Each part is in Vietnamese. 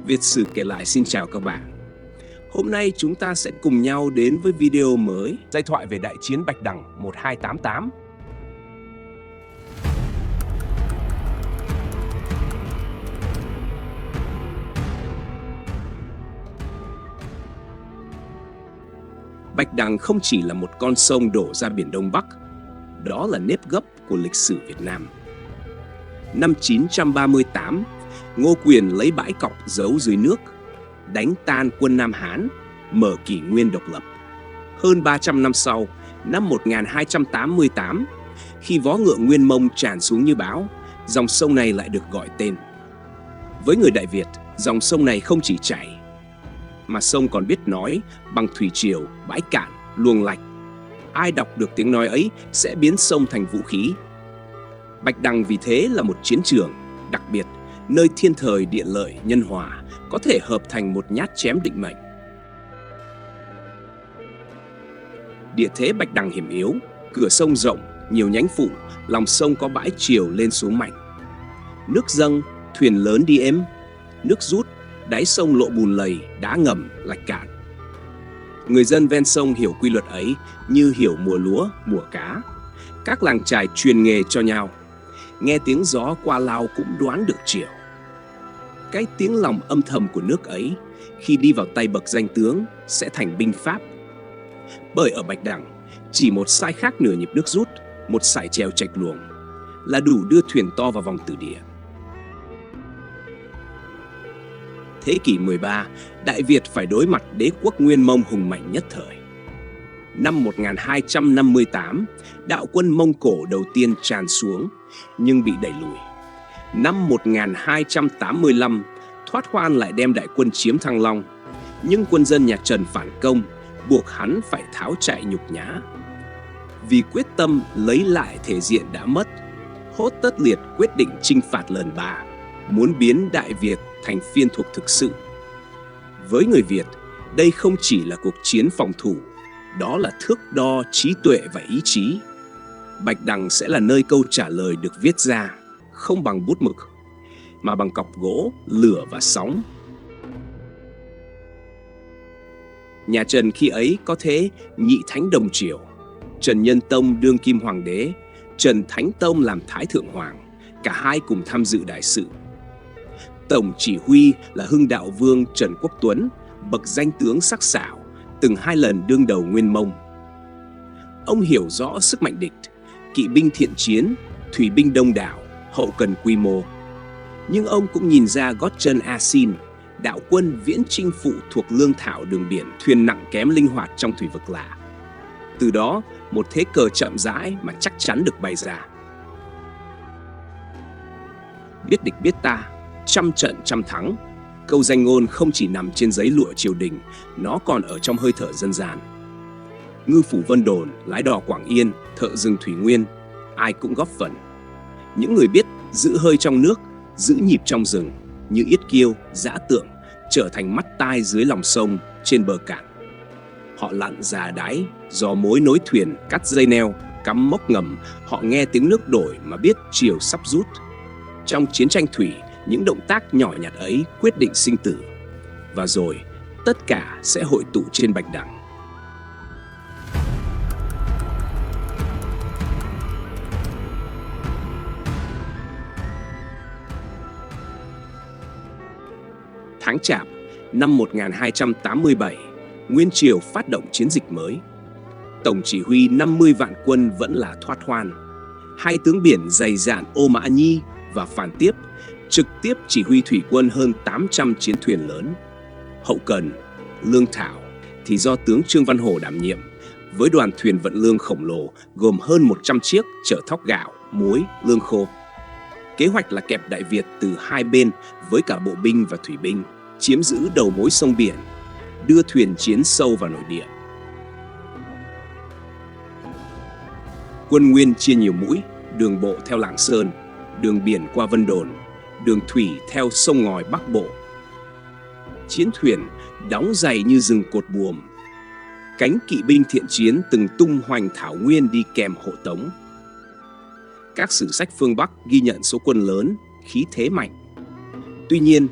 Việt Sử kể lại xin chào các bạn. Hôm nay chúng ta sẽ cùng nhau đến với video mới Giai thoại về đại chiến Bạch Đằng 1288. Bạch Đằng không chỉ là một con sông đổ ra biển Đông Bắc, đó là nếp gấp của lịch sử Việt Nam. Năm 938, Ngô Quyền lấy bãi cọc giấu dưới nước, đánh tan quân Nam Hán, mở kỷ nguyên độc lập. Hơn 300 năm sau, năm 1288, khi vó ngựa Nguyên Mông tràn xuống như bão, dòng sông này lại được gọi tên. Với người Đại Việt, dòng sông này không chỉ chảy, mà sông còn biết nói bằng thủy triều, bãi cạn, luồng lạch. Ai đọc được tiếng nói ấy sẽ biến sông thành vũ khí. Bạch Đằng vì thế là một chiến trường đặc biệt, nơi thiên thời địa lợi nhân hòa có thể hợp thành một nhát chém định mệnh. Địa thế Bạch Đằng hiểm yếu, cửa sông rộng, nhiều nhánh phụ, lòng sông có bãi triều lên xuống mạnh. Nước dâng, thuyền lớn đi êm, nước rút, đáy sông lộ bùn lầy, đá ngầm, lạch cạn. Người dân ven sông hiểu quy luật ấy như hiểu mùa lúa, mùa cá. Các làng chài truyền nghề cho nhau. Nghe tiếng gió qua lao cũng đoán được chiều. Cái tiếng lòng âm thầm của nước ấy khi đi vào tay bậc danh tướng sẽ thành binh pháp. Bởi ở Bạch Đằng, chỉ một sai khác nửa nhịp nước rút, một sải chèo chệch luồng là đủ đưa thuyền to vào vòng tử địa. Thế kỷ 13, Đại Việt phải đối mặt đế quốc Nguyên Mông hùng mạnh nhất thời. Năm 1258, đạo quân Mông Cổ đầu tiên tràn xuống nhưng bị đẩy lùi. Năm 1285, Thoát Hoan lại đem đại quân chiếm Thăng Long, nhưng quân dân nhà Trần phản công, buộc hắn phải tháo chạy nhục nhã. Vì quyết tâm lấy lại thể diện đã mất, Hốt Tất Liệt quyết định chinh phạt lần 3, muốn biến Đại Việt thành phiên thuộc thực sự. Với người Việt, đây không chỉ là cuộc chiến phòng thủ, đó là thước đo trí tuệ và ý chí. Bạch Đằng sẽ là nơi câu trả lời được viết ra, không bằng bút mực, mà bằng cọc gỗ, lửa và sóng. Nhà Trần khi ấy có thế nhị thánh đồng triều, Trần Nhân Tông đương kim hoàng đế, Trần Thánh Tông làm thái thượng hoàng, cả hai cùng tham dự đại sự. Tổng chỉ huy là Hưng Đạo Vương Trần Quốc Tuấn, bậc danh tướng sắc sảo, từng 2 lần đương đầu Nguyên Mông. Ông hiểu rõ sức mạnh địch, kỵ binh thiện chiến, thủy binh đông đảo, hậu cần quy mô. Nhưng ông cũng nhìn ra gót chân A Xin, đạo quân viễn chinh phụ thuộc lương thảo đường biển, thuyền nặng kém linh hoạt trong thủy vực lạ. Từ đó, một thế cờ chậm rãi mà chắc chắn được bày ra. Biết địch biết ta, trăm trận trăm thắng. Câu danh ngôn không chỉ nằm trên giấy lụa triều đình, nó còn ở trong hơi thở dân gian. Ngư phủ Vân Đồn, lái đò Quảng Yên, thợ rừng Thủy Nguyên, ai cũng góp phần. Những người biết giữ hơi trong nước, giữ nhịp trong rừng, như Yết Kiêu, Dã Tượng, trở thành mắt tai dưới lòng sông, trên bờ cạn. Họ lặn già đáy, dò mối nối thuyền, cắt dây neo, cắm mốc ngầm, họ nghe tiếng nước đổi mà biết chiều sắp rút. Trong chiến tranh thủy, những động tác nhỏ nhặt ấy quyết định sinh tử. Và rồi, tất cả sẽ hội tụ trên Bạch Đằng. Tháng Chạp, năm 1287, Nguyên Triều phát động chiến dịch mới. Tổng chỉ huy 50 vạn quân vẫn là Thoát Hoan. 2 tướng biển dày dạn Ô Mã Nhi và Phàn Tiếp trực tiếp chỉ huy thủy quân hơn 800 chiến thuyền lớn. Hậu cần, lương thảo thì do tướng Trương Văn Hổ đảm nhiệm, với đoàn thuyền vận lương khổng lồ gồm hơn 100 chiếc chở thóc gạo, muối, lương khô. Kế hoạch là kẹp Đại Việt từ 2 bên với cả bộ binh và thủy binh, chiếm giữ đầu mối sông biển, đưa thuyền chiến sâu vào nội địa. Quân Nguyên chia nhiều mũi, đường bộ theo Lạng Sơn, đường biển qua Vân Đồn, đường thủy theo sông ngòi Bắc Bộ. Chiến thuyền đóng dày như rừng cột buồm. Cánh kỵ binh thiện chiến từng tung hoành thảo nguyên đi kèm hộ tống. Các sử sách phương Bắc ghi nhận số quân lớn, khí thế mạnh. Tuy nhiên,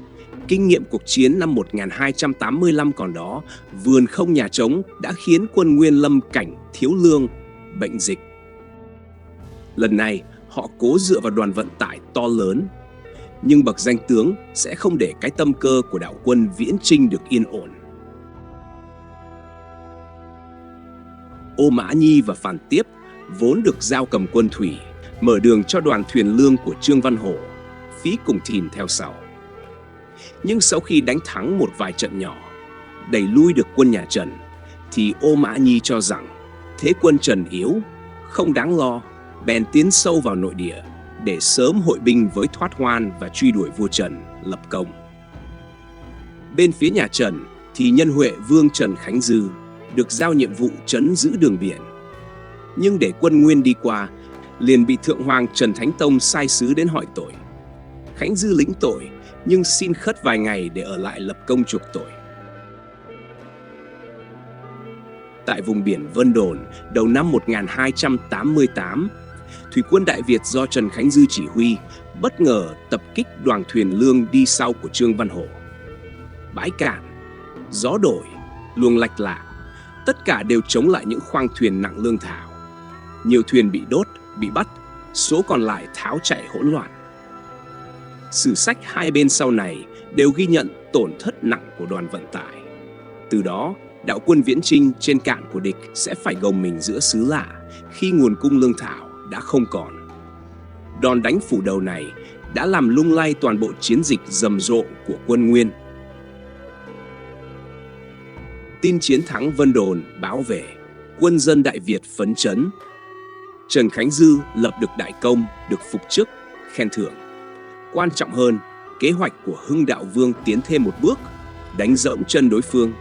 Kinh nghiệm cuộc chiến năm 1285 còn đó, vườn không nhà trống đã khiến quân Nguyên lâm cảnh thiếu lương, bệnh dịch. Lần này, họ cố dựa vào đoàn vận tải to lớn, nhưng bậc danh tướng sẽ không để cái tâm cơ của đạo quân viễn chinh được yên ổn. Ô Mã Nhi và Phàn Tiếp vốn được giao cầm quân thủy, mở đường cho đoàn thuyền lương của Trương Văn Hổ, Phí Cùng Thìn theo sau. Nhưng sau khi đánh thắng một vài trận nhỏ, đẩy lui được quân nhà Trần, thì Ô Mã Nhi cho rằng thế quân Trần yếu, không đáng lo, bèn tiến sâu vào nội địa để sớm hội binh với Thoát Hoan và truy đuổi vua Trần, lập công. Bên phía nhà Trần thì nhân huệ vương Trần Khánh Dư được giao nhiệm vụ trấn giữ đường biển. Nhưng để quân Nguyên đi qua, liền bị Thượng Hoàng Trần Thánh Tông sai sứ đến hỏi tội. Khánh Dư lĩnh tội, nhưng xin khất vài ngày để ở lại lập công chuộc tội. Tại vùng biển Vân Đồn, đầu năm 1288, thủy quân Đại Việt do Trần Khánh Dư chỉ huy bất ngờ tập kích đoàn thuyền lương đi sau của Trương Văn Hổ. Bãi cạn, gió đổi, luồng lạch lạ, tất cả đều chống lại những khoang thuyền nặng lương thảo. Nhiều thuyền bị đốt, bị bắt, số còn lại tháo chạy hỗn loạn. Sử sách hai bên sau này đều ghi nhận tổn thất nặng của đoàn vận tải. Từ đó, đạo quân viễn chinh trên cạn của địch sẽ phải gồng mình giữa xứ lạ khi nguồn cung lương thảo đã không còn. Đòn đánh phủ đầu này đã làm lung lay toàn bộ chiến dịch rầm rộ của quân Nguyên. Tin chiến thắng Vân Đồn báo về, quân dân Đại Việt phấn chấn. Trần Khánh Dư lập được đại công, được phục chức, khen thưởng. Quan trọng hơn, kế hoạch của Hưng Đạo Vương tiến thêm một bước, đánh rỗng chân đối phương.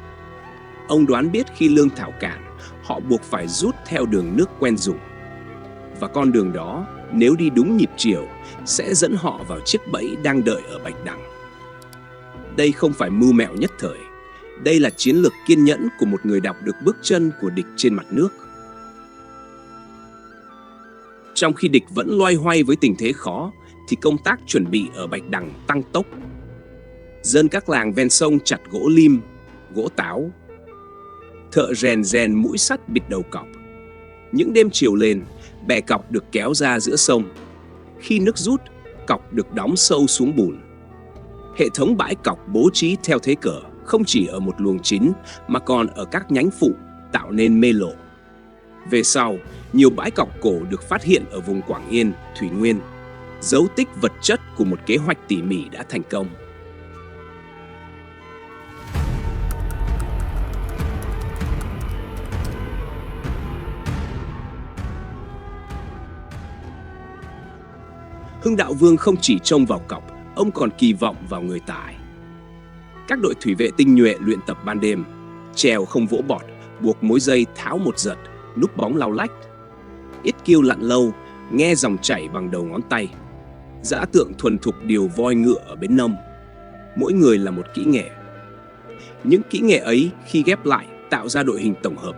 Ông đoán biết khi lương thảo cạn, họ buộc phải rút theo đường nước quen dùng. Và con đường đó, nếu đi đúng nhịp chiều, sẽ dẫn họ vào chiếc bẫy đang đợi ở Bạch Đằng. Đây không phải mưu mẹo nhất thời. Đây là chiến lược kiên nhẫn của một người đọc được bước chân của địch trên mặt nước. Trong khi địch vẫn loay hoay với tình thế khó, thì công tác chuẩn bị ở Bạch Đằng tăng tốc. Dân các làng ven sông chặt gỗ lim, gỗ táo. Thợ rèn mũi sắt bịt đầu cọc. Những đêm chiều lên, bè cọc được kéo ra giữa sông. Khi nước rút, cọc được đóng sâu xuống bùn. Hệ thống bãi cọc bố trí theo thế cờ, không chỉ ở một luồng chính mà còn ở các nhánh phụ, tạo nên mê lộ. Về sau, nhiều bãi cọc cổ được phát hiện ở vùng Quảng Yên, Thủy Nguyên, dấu tích vật chất của một kế hoạch tỉ mỉ đã thành công. Hưng Đạo Vương không chỉ trông vào cọc, ông còn kỳ vọng vào người tài. Các đội thủy vệ tinh nhuệ luyện tập ban đêm, trèo không vỗ bọt, buộc mối dây tháo một giật, núp bóng lau lách. Ít kiêu lặn lâu, nghe dòng chảy bằng đầu ngón tay. Dã tượng thuần thục điều voi ngựa ở bến nông. Mỗi người là một kỹ nghệ. Những kỹ nghệ ấy khi ghép lại tạo ra đội hình tổng hợp.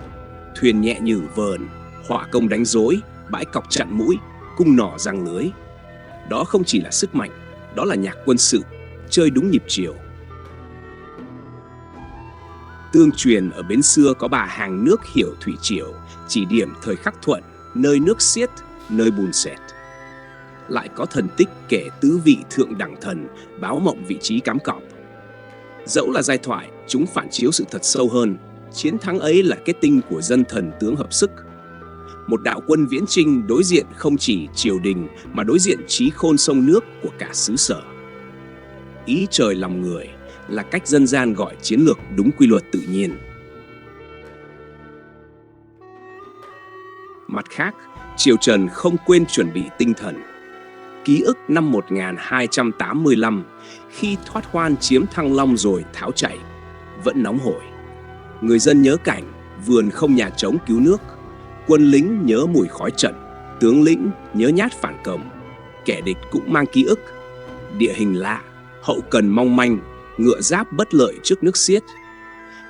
Thuyền nhẹ nhử vờn, hỏa công đánh rối, bãi cọc chặn mũi, cung nỏ giăng lưới. Đó không chỉ là sức mạnh, đó là nhạc quân sự, chơi đúng nhịp chiều. Tương truyền ở bến xưa có bà hàng nước hiểu thủy triều, chỉ điểm thời khắc thuận, nơi nước xiết, nơi bùn sệt. Lại có thần tích kể tứ vị thượng đẳng thần báo mộng vị trí cắm cọc. Dẫu là giai thoại, chúng phản chiếu sự thật sâu hơn. Chiến thắng ấy là kết tinh của dân thần tướng hợp sức. Một đạo quân viễn chinh đối diện không chỉ triều đình mà đối diện trí khôn sông nước của cả xứ sở. Ý trời lòng người là cách dân gian gọi chiến lược đúng quy luật tự nhiên. Mặt khác, triều Trần không quên chuẩn bị tinh thần. Ký ức năm 1285, khi Thoát Hoan chiếm Thăng Long rồi tháo chạy, vẫn nóng hổi. Người dân nhớ cảnh vườn không nhà trống cứu nước, quân lính nhớ mùi khói trận, tướng lĩnh nhớ nhát phản công. Kẻ địch cũng mang ký ức, địa hình lạ, hậu cần mong manh, ngựa giáp bất lợi trước nước xiết.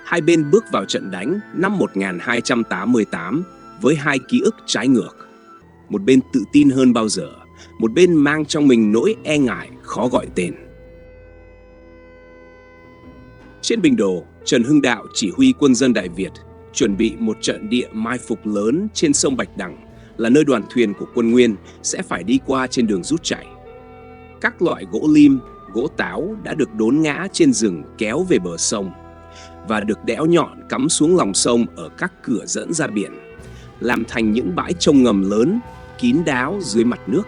Hai bên bước vào trận đánh năm 1288 với hai ký ức trái ngược. Một bên tự tin hơn bao giờ, một bên mang trong mình nỗi e ngại khó gọi tên. Trên Bình Đồ, Trần Hưng Đạo chỉ huy quân dân Đại Việt chuẩn bị một trận địa mai phục lớn trên sông Bạch Đằng, là nơi đoàn thuyền của quân Nguyên sẽ phải đi qua trên đường rút chảy. Các loại gỗ lim, gỗ táo đã được đốn ngã trên rừng kéo về bờ sông và được đẽo nhọn cắm xuống lòng sông ở các cửa dẫn ra biển, làm thành những bãi trông ngầm lớn, kín đáo dưới mặt nước.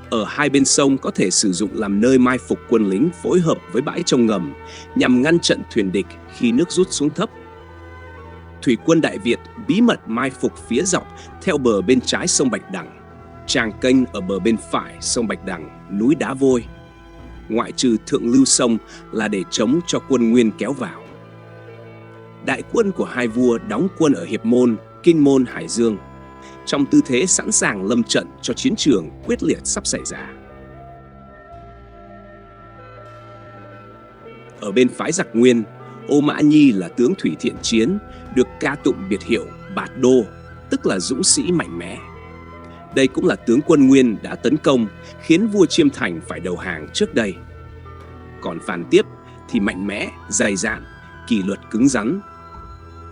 Ở hai bên sông có thể sử dụng làm nơi mai phục quân lính phối hợp với bãi trông ngầm nhằm ngăn chặn thuyền địch khi nước rút xuống thấp. Thủy quân Đại Việt bí mật mai phục phía dọc theo bờ bên trái sông Bạch Đằng, tràng kênh ở bờ bên phải sông Bạch Đằng, núi Đá Vôi. Ngoại trừ thượng lưu sông là để chống cho quân Nguyên kéo vào. Đại quân của hai vua đóng quân ở Hiệp Môn, Kinh Môn, Hải Dương, trong tư thế sẵn sàng lâm trận cho chiến trường quyết liệt sắp xảy ra. Ở bên phái giặc Nguyên, Ô Mã Nhi là tướng thủy thiện chiến, được ca tụng biệt hiệu Bạt Đô, tức là dũng sĩ mạnh mẽ. Đây cũng là tướng quân Nguyên đã tấn công, khiến vua Chiêm Thành phải đầu hàng trước đây. Còn Phàn Tiếp thì mạnh mẽ, dày dạn, kỷ luật cứng rắn.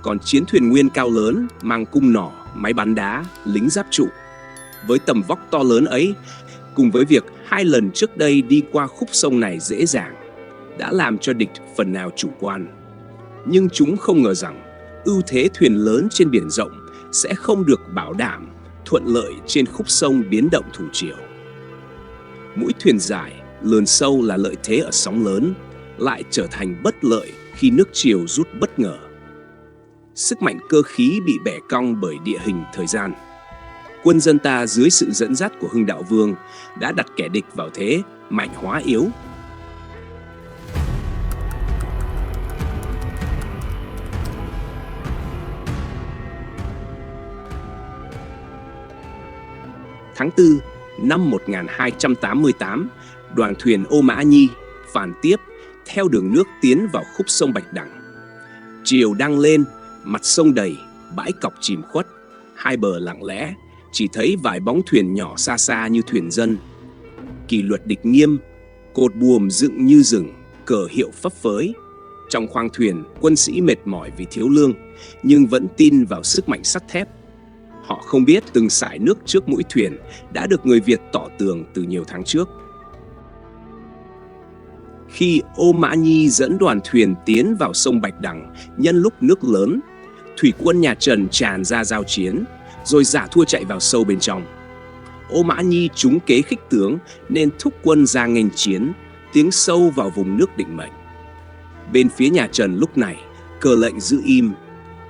Còn chiến thuyền Nguyên cao lớn, mang cung nỏ, máy bắn đá, lính giáp trụ. Với tầm vóc to lớn ấy, cùng với việc 2 lần trước đây đi qua khúc sông này dễ dàng, đã làm cho địch phần nào chủ quan. Nhưng chúng không ngờ rằng ưu thế thuyền lớn trên biển rộng sẽ không được bảo đảm thuận lợi trên khúc sông biến động thủy triều. Mũi thuyền dài, lườn sâu là lợi thế ở sóng lớn, lại trở thành bất lợi khi nước triều rút bất ngờ. Sức mạnh cơ khí bị bẻ cong bởi địa hình thời gian. Quân dân ta dưới sự dẫn dắt của Hưng Đạo Vương đã đặt kẻ địch vào thế mạnh hóa yếu. Tháng 4 năm 1288, đoàn thuyền Ô Mã Nhi, Phàn Tiếp theo đường nước tiến vào khúc sông Bạch Đằng. Chiều đang lên, mặt sông đầy, bãi cọc chìm khuất, hai bờ lặng lẽ, chỉ thấy vài bóng thuyền nhỏ xa xa như thuyền dân. Kỷ luật địch nghiêm, cột buồm dựng như rừng, cờ hiệu phấp phới. Trong khoang thuyền, quân sĩ mệt mỏi vì thiếu lương, nhưng vẫn tin vào sức mạnh sắt thép. Họ không biết từng sải nước trước mũi thuyền đã được người Việt tỏ tường từ nhiều tháng trước. Khi Ô Mã Nhi dẫn đoàn thuyền tiến vào sông Bạch Đằng nhân lúc nước lớn, thủy quân nhà Trần tràn ra giao chiến, rồi giả thua chạy vào sâu bên trong. Ô Mã Nhi trúng kế khích tướng nên thúc quân ra nghênh chiến, tiến sâu vào vùng nước định mệnh. Bên phía nhà Trần lúc này, cờ lệnh giữ im,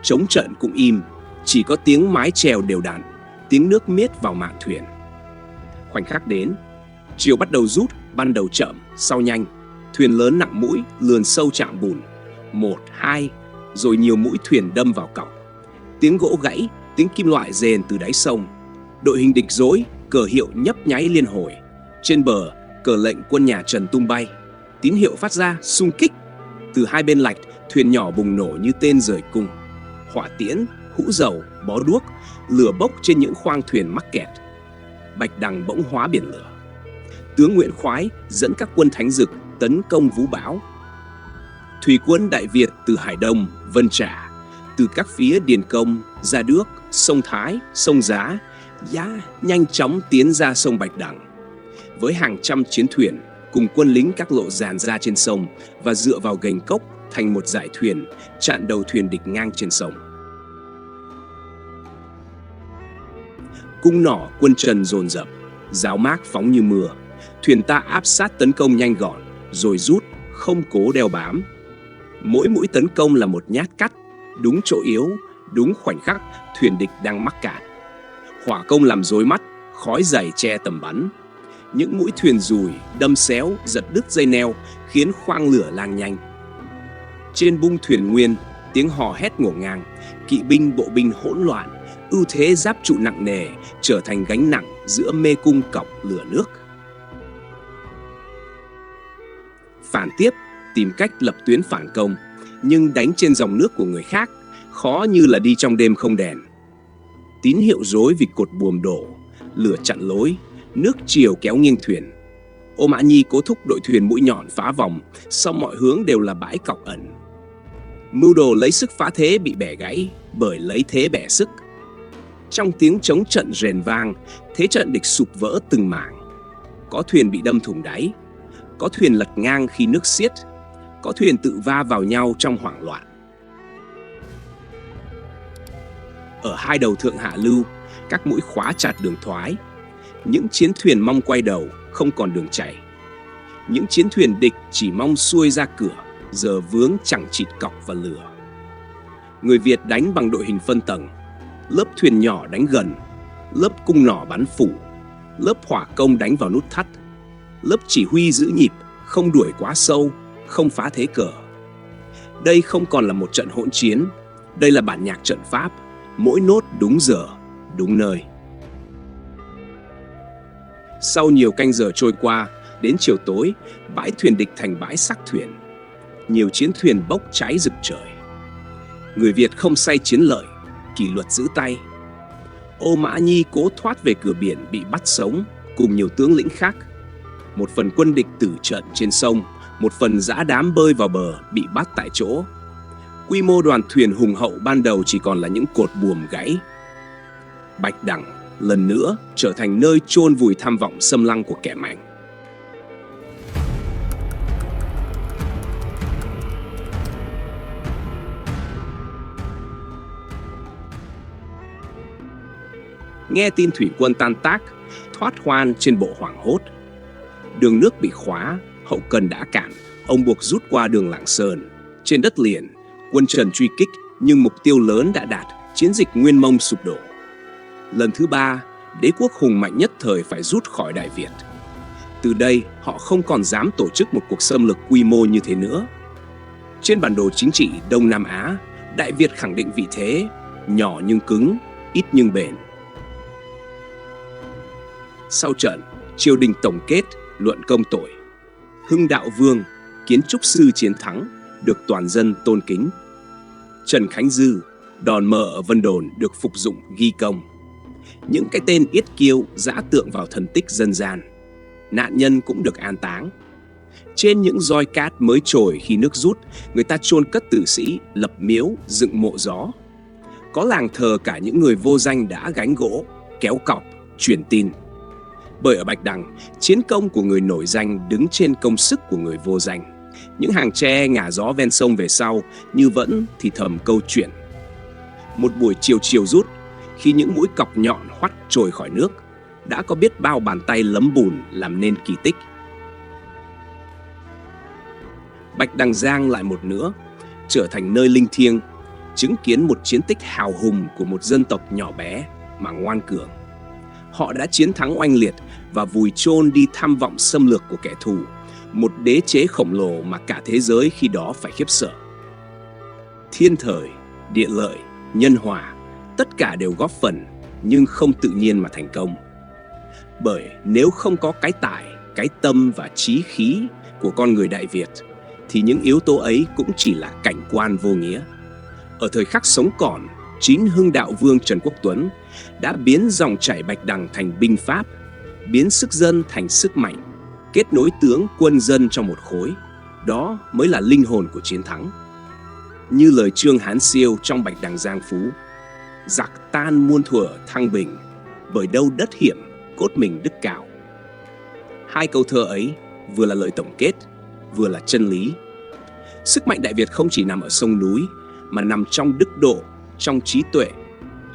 chống trận cũng im, chỉ có tiếng mái chèo đều đặn, tiếng nước miết vào mạn thuyền. Khoảnh khắc đến, chiều bắt đầu rút, ban đầu chậm, sau nhanh. Thuyền lớn nặng mũi, lườn sâu chạm bùn. 1, 2, rồi nhiều mũi thuyền đâm vào cọc. Tiếng gỗ gãy, tiếng kim loại rền từ đáy sông. Đội hình địch rối, cờ hiệu nhấp nháy liên hồi. Trên bờ, cờ lệnh quân nhà Trần tung bay. Tín hiệu phát ra, xung kích. Từ hai bên lạch, thuyền nhỏ bùng nổ như tên rời cung. Hỏa tiễn, hũ dầu, bó đuốc, lửa bốc trên những khoang thuyền mắc kẹt. Bạch Đằng bỗng hóa biển lửa. Tướng Nguyễn Khoái dẫn các quân Thánh Dực tấn công Vũ Bão. Thủy quân Đại Việt từ Hải Đông, Vân Trà, từ các phía Điền Công, Gia Đước, sông Thái, sông Giá, nhanh chóng tiến ra sông Bạch Đằng. Với hàng trăm chiến thuyền cùng quân lính các lộ dàn ra trên sông và dựa vào gành cốc thành một dải thuyền chặn đầu thuyền địch ngang trên sông. Cung nỏ quân Trần dồn dập, giáo mác phóng như mưa. Thuyền ta áp sát tấn công nhanh gọn, rồi rút, không cố đeo bám. Mỗi mũi tấn công là một nhát cắt, đúng chỗ yếu, đúng khoảnh khắc thuyền địch đang mắc cạn. Hỏa công làm rối mắt, khói dày che tầm bắn. Những mũi thuyền dùi, đâm xéo, giật đứt dây neo, khiến khoang lửa lan nhanh. Trên bung thuyền Nguyên, tiếng hò hét ngổn ngang, kỵ binh bộ binh hỗn loạn, ưu thế giáp trụ nặng nề trở thành gánh nặng giữa mê cung cọc lửa nước. Phàn Tiếp tìm cách lập tuyến phản công, nhưng đánh trên dòng nước của người khác, khó như là đi trong đêm không đèn. Tín hiệu rối vì cột buồm đổ, lửa chặn lối, nước triều kéo nghiêng thuyền. Ô Mã Nhi cố thúc đội thuyền mũi nhọn phá vòng, song mọi hướng đều là bãi cọc ẩn. Mưu đồ lấy sức phá thế bị bẻ gãy bởi lấy thế bẻ sức. Trong tiếng chống trận rền vang, thế trận địch sụp vỡ từng mảng. Có thuyền bị đâm thủng đáy, có thuyền lật ngang khi nước xiết, có thuyền tự va vào nhau trong hoảng loạn. Ở hai đầu thượng hạ lưu, các mũi khóa chặt đường thoái. Những chiến thuyền mong quay đầu, không còn đường chảy. Những chiến thuyền địch chỉ mong xuôi ra cửa, giờ vướng chẳng chịt cọc và lửa. Người Việt đánh bằng đội hình phân tầng, lớp thuyền nhỏ đánh gần, lớp cung nỏ bắn phủ, lớp hỏa công đánh vào nút thắt, lớp chỉ huy giữ nhịp, không đuổi quá sâu, không phá thế cờ. Đây không còn là một trận hỗn chiến, đây là bản nhạc trận pháp, mỗi nốt đúng giờ, đúng nơi. Sau nhiều canh giờ trôi qua, đến chiều tối, bãi thuyền địch thành bãi xác thuyền. Nhiều chiến thuyền bốc cháy rực trời. Người Việt không say chiến lợi, kỷ luật giữ tay. Ô Mã Nhi cố thoát về cửa biển bị bắt sống, cùng nhiều tướng lĩnh khác. Một phần quân địch tử trận trên sông, một phần dã đám bơi vào bờ bị bắt tại chỗ. Quy mô đoàn thuyền hùng hậu ban đầu chỉ còn là những cột buồm gãy. Bạch Đằng lần nữa trở thành nơi chôn vùi tham vọng xâm lăng của kẻ mạnh. Nghe tin thủy quân tan tác, thoát hoan trên bộ hoảng hốt. Đường nước bị khóa, hậu cần đã cản, ông buộc rút qua đường Lạng Sơn. Trên đất liền, quân Trần truy kích nhưng mục tiêu lớn đã đạt, chiến dịch Nguyên Mông sụp đổ. Lần thứ ba, đế quốc hùng mạnh nhất thời phải rút khỏi Đại Việt. Từ đây, họ không còn dám tổ chức một cuộc xâm lược quy mô như thế nữa. Trên bản đồ chính trị Đông Nam Á, Đại Việt khẳng định vị thế, nhỏ nhưng cứng, ít nhưng bền. Sau trận, triều đình tổng kết, luận công tội. Hưng Đạo Vương, kiến trúc sư chiến thắng, được toàn dân tôn kính. Trần Khánh Dư, đòn mờ ở Vân Đồn được phục dụng ghi công. Những cái tên yết kiêu dã tượng vào thần tích dân gian. Nạn nhân cũng được an táng. Trên những roi cát mới trồi khi nước rút, người ta chôn cất tử sĩ, lập miếu, dựng mộ gió. Có làng thờ cả những người vô danh đã gánh gỗ, kéo cọc, truyền tin. Bởi ở Bạch Đằng, chiến công của người nổi danh đứng trên công sức của người vô danh. Những hàng tre ngả gió ven sông về sau như vẫn thì thầm câu chuyện. Một buổi chiều rút, khi những mũi cọc nhọn hoắt trồi khỏi nước, đã có biết bao bàn tay lấm bùn làm nên kỳ tích. Bạch Đằng Giang lại một nữa, trở thành nơi linh thiêng, chứng kiến một chiến tích hào hùng của một dân tộc nhỏ bé mà ngoan cường. Họ đã chiến thắng oanh liệt và vùi chôn đi tham vọng xâm lược của kẻ thù, một đế chế khổng lồ mà cả thế giới khi đó phải khiếp sợ. Thiên thời, địa lợi, nhân hòa, tất cả đều góp phần nhưng không tự nhiên mà thành công. Bởi nếu không có cái tài, cái tâm và chí khí của con người Đại Việt, thì những yếu tố ấy cũng chỉ là cảnh quan vô nghĩa. Ở thời khắc sống còn, chính Hưng Đạo Vương Trần Quốc Tuấn đã biến dòng chảy Bạch Đằng thành binh pháp, biến sức dân thành sức mạnh, kết nối tướng quân dân trong một khối. Đó mới là linh hồn của chiến thắng. Như lời Trương Hán Siêu trong Bạch Đằng Giang Phú: giặc tan muôn thuở thăng bình, bởi đâu đất hiểm, cốt mình đức cao. Hai câu thơ ấy vừa là lời tổng kết, vừa là chân lý. Sức mạnh Đại Việt không chỉ nằm ở sông núi, mà nằm trong đức độ, trong trí tuệ,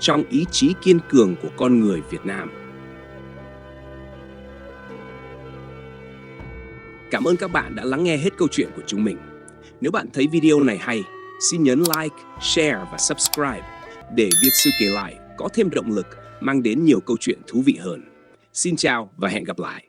trong ý chí kiên cường của con người Việt Nam. Cảm ơn các bạn đã lắng nghe hết câu chuyện của chúng mình. Nếu bạn thấy video này hay, xin nhấn like, share và subscribe để Việt Sư Kể Lại có thêm động lực mang đến nhiều câu chuyện thú vị hơn. Xin chào và hẹn gặp lại!